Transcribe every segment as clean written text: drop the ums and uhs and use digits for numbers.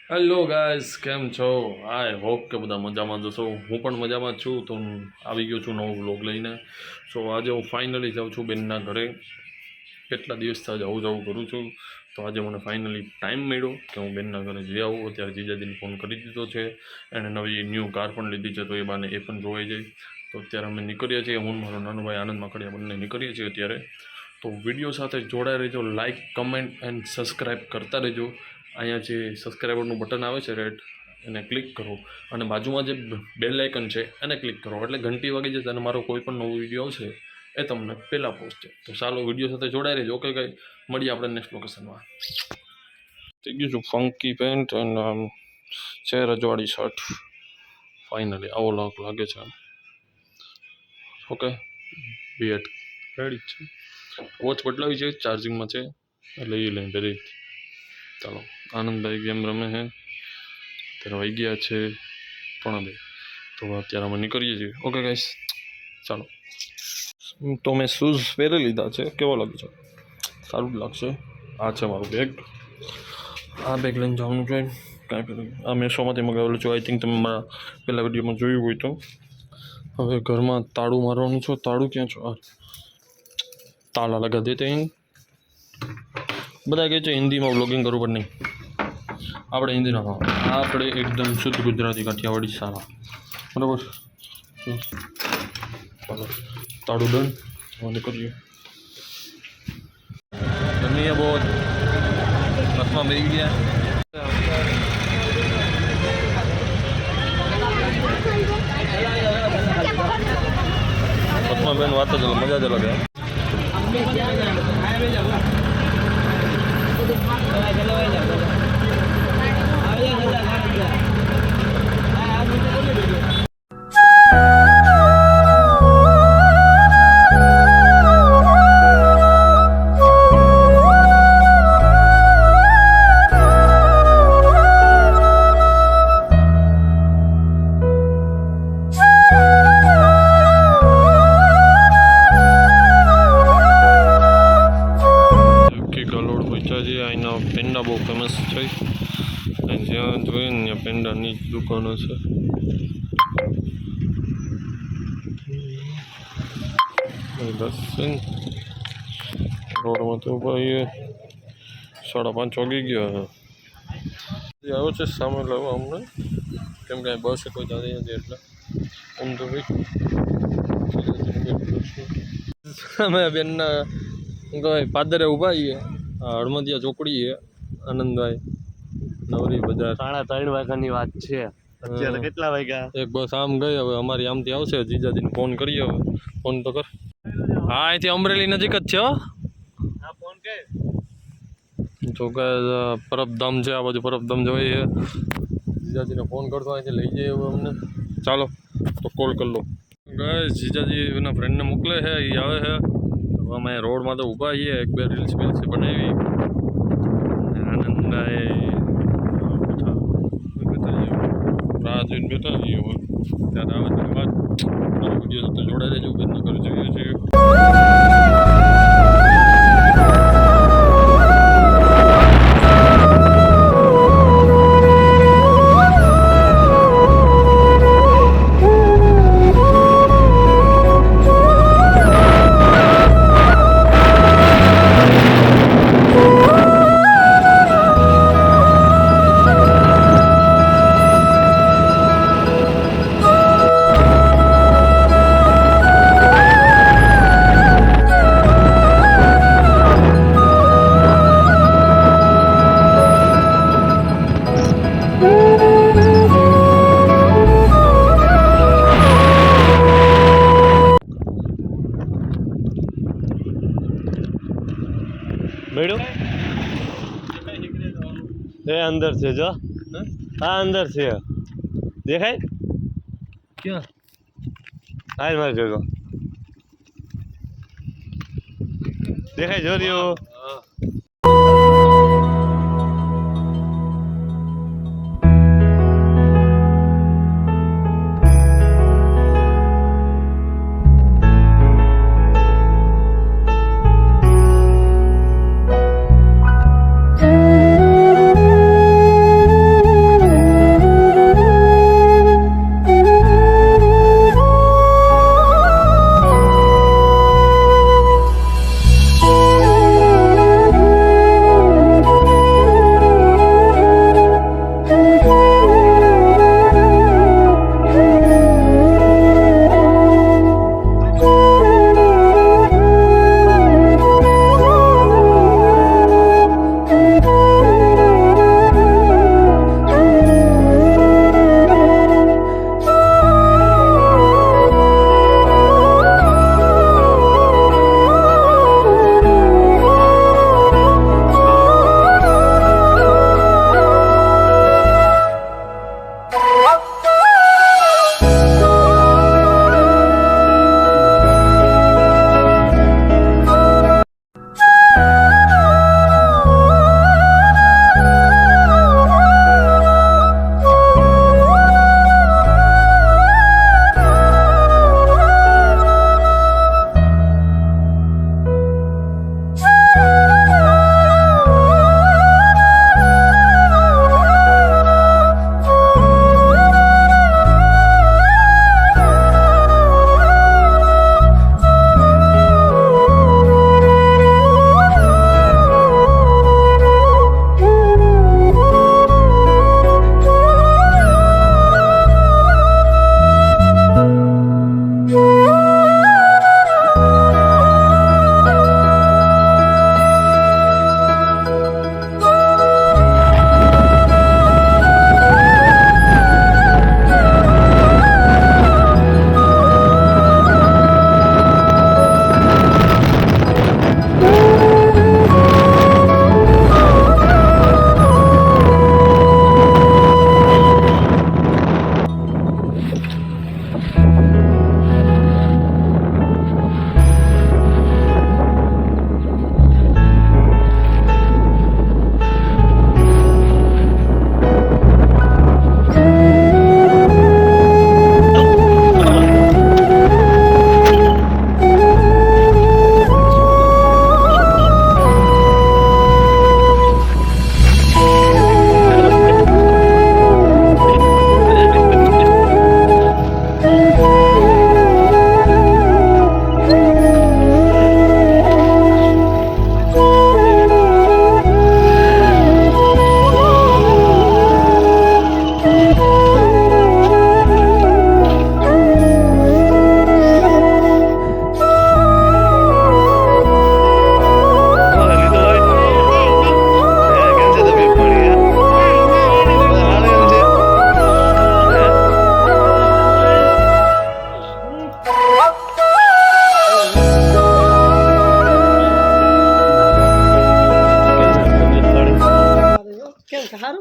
Hello guys, કેમ છો? I hope કે બધા મજામાં જશો. હું પણ મજામાં છું. તો હું આવી ગયો છું નવો વ્લોગ લઈને. સો આજે હું ફાઇનલી જાઉં છું બેનના ઘરે. કેટલા દિવસથી જવું કરું છું. તો આજે મને ફાઇનલી ટાઈમ મળ્યો કે હું બેનના ઘરે જઈ આવું. અત્યારે જીજાજીને ફોન કરી દીધો છે. એણે નવી ન્યૂ કાર પણ લીધી છે, તો એ બાને એ પણ જોવાઈ જાય. તો અત્યારે અમે નીકળીએ છીએ. હું મારો નાનો ભાઈ આનંદ માકડિયા બંને નીકળીએ છીએ અત્યારે. તો વિડીયો સાથે જોડાઈ રહેજો. લાઇક, કમેન્ટ એન્ડ સબસ્ક્રાઈબ કરતા રહેજો. અહીંયા જે સબસ્ક્રાઈબરનું બટન આવે છે રેડ, એને ક્લિક કરો અને બાજુમાં જે બેલ આઇકન છે એને ક્લિક કરો, એટલે ઘંટી વાગી જશે અને મારો કોઈ પણ નવો વિડીયો આવશે એ તમને પહેલાં પહોંચશે. તો ચાલો વિડીયો સાથે જોડાઈ રહેજો. ઓકે કઈ મળીએ આપણે નેક્સ્ટ લોકેશનમાં. થઈ ગયું છું ફંકી પેન્ટ એન્ડ છે રજવાડી શર્ટ. ફાઇનલી આવો લાગે છે. ઓકે, બીએડ રેડી છે. વોચ બદલાવી છે, ચાર્જિંગમાં છે એટલે એ લઈને પહેરી. ચાલો, આનંદભાઈ ગેમ રમે છે. અત્યારે વાઈ ગયા છે 1:30. તો અત્યારે અમે નીકળીએ છીએ. ઓકે ગાઈસ, ચાલો. તો મેં શૂઝ પહેરી લીધા છે. કેવો લાગે છે? સારું જ લાગશે. આ છે મારું બેગ. આ બેગ લઈને જવાનું છે. કાંઈ પહેલું આ મેશોમાંથી મગાવેલું છું. આઈ થિંક તમે મારા પહેલાં વિડીયોમાં જોયું હોય તો. હવે ઘરમાં તાળું મારવાનું છે. તાળું ક્યાં છે? તાળા લગા દેતે અહીં. બધા કહે છે હિન્દીમાં વ્લોગિંગ કરવું પણ નહીં. આપણે હિન્દી ના આપણે એકદમ શુદ્ધ ગુજરાતી કાઠિયાવાડી સારા. બરાબર. ચાલો, તાળું ડન. હવે કરીએ. ગમીએ બહુ બસમાં બેસી ગયા. બસમાં બેન વાત જ અલગ, મજા જ અલગ. પેંડા બહુ ફેમસ છે. જ્યાં જોઈએ ને ત્યાં પેંડાની દુકાનો છે. રોડમાં તો ભાઈ 5:30 વાગી ગયા. આવ્યો છે સામે લેવા અમને, કેમ કે બસ કોઈ જાતી નથી એટલે આમ તો ભાઈ અમે બેનના પાદરે ઊભા છીએ. હળમદિયા ચોકડી છે. આનંદભાઈ નવરી બજાર. 3:30 વાગ્યાની વાત છે. અત્યારે કેટલા વાગ્યા? એક બસ આમ ગઈ, હવે અમારી આમથી આવશે. જીજાજીને ફોન કરીએ. હવે ફોન તો કર. હા, અહીંથી અમરેલી નજીક જ છે. ફોન કે જો કે પરબધામ છે, આ બાજુ પરબધામ જવાય છે. જીજાજીને ફોન કરતો અહીંથી લઈ જઈએ હવે અમને. ચાલો તો કોલ કરી લો. ગઈ જીજાજી એના ફ્રેન્ડને મોકલે છે, એ આવે છે. અમે રોડમાં તો ઊભા છીએ. 1-2 રીલ્સ બનાવી. આનંદભાઈ રાહ જોઈને બેઠા છીએ. ત્યારે આવે ત્યારે વાત. વિડીયો સાથે જોડાઈ રહેજો. બેનના ઘરે જઈએ છીએ. બેડો એ અંદર છે. જો હા અંદર છે. દેખાય ક્યાં? હાલ મારે જોજો. દેખાય જોર્યો.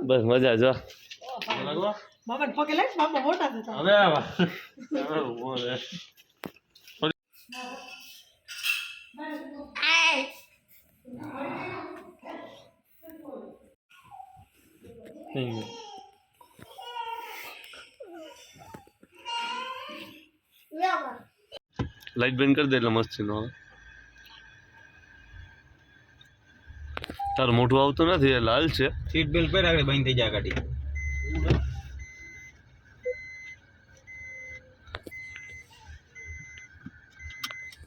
બસ મજા જો બાબા પગે લાગ બાબા મોટા થતા હવે આવા હવે ઊભો રહે. લાઈટ બંધ કરી દે એટલે મસ્તી નો આવે. તારું મોઢું આવતું નથી એ લાલ છે. સીટ બેલ્ટ પર આગળ બંધ થઈ જાય ગાડી.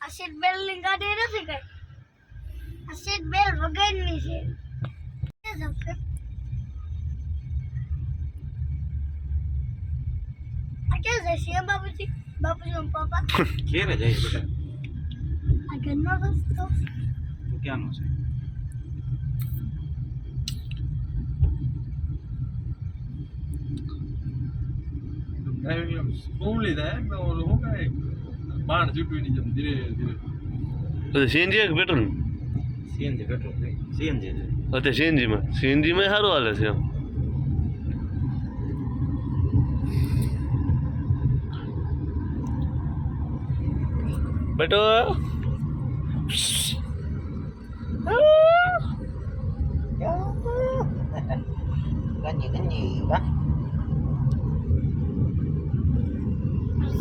આ સીટ બેલ્ટ ની ગાડી નથી કઈ. આ સીટ બેલ્ટ વગરની છે. આ ક્યાં જાય છે બાપુજી? બાપુજી પપ્પા ઘેરે જાય બેટા. આ ઘરમાં બસ તો તું ક્યાંનો છે? ડ્રાઇવિંગ સ્મૂથલી થાય ને ઓલું શું કહે બાણ ચૂંટવીની જેમ ધીરે ધીરે. સીએનજી એક પેટ્રોલ સીએનજી પેટ્રોલ છે. સીએનજી છે. અત્યારે સીએનજીમાં સારું હાલે છે એમ. બેટો ગંજી બા.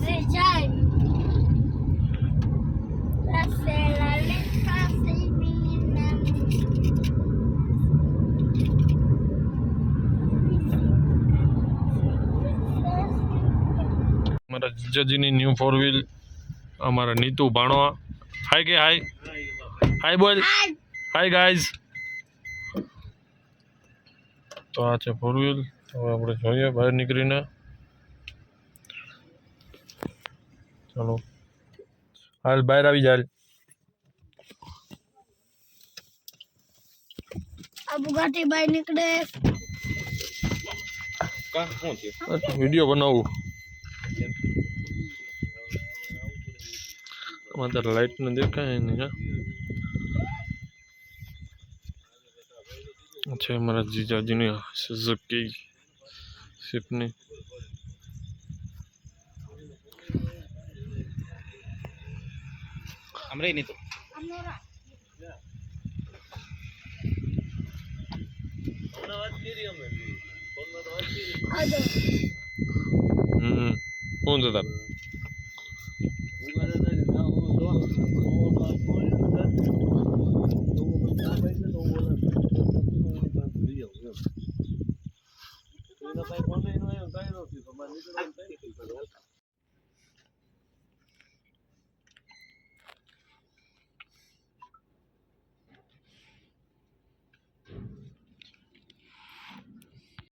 se જાય. Hace la letra semina. અમારા જીજાજીની ન્યૂ 4 વ્હીલ અમારા નીતુ ભાણો. હાય કે હાય હાય બોલ હાય ગાઈઝ. તો આ છે 4 વ્હીલ. તો આપણે જોઈએ બહાર નીકળીને. ચાલો હાલ બહાર આવી જાય. આ બુગાટી બાય નીકળે. કા શું છે? વિડીયો બનાવું. અમારે લાઈટ ને દેખાય નહીં. હા છે અમારા જીજાજીની સુઝુકી સ્વિફ્ટની. આમ રહી નહીં તો શું છે તાર?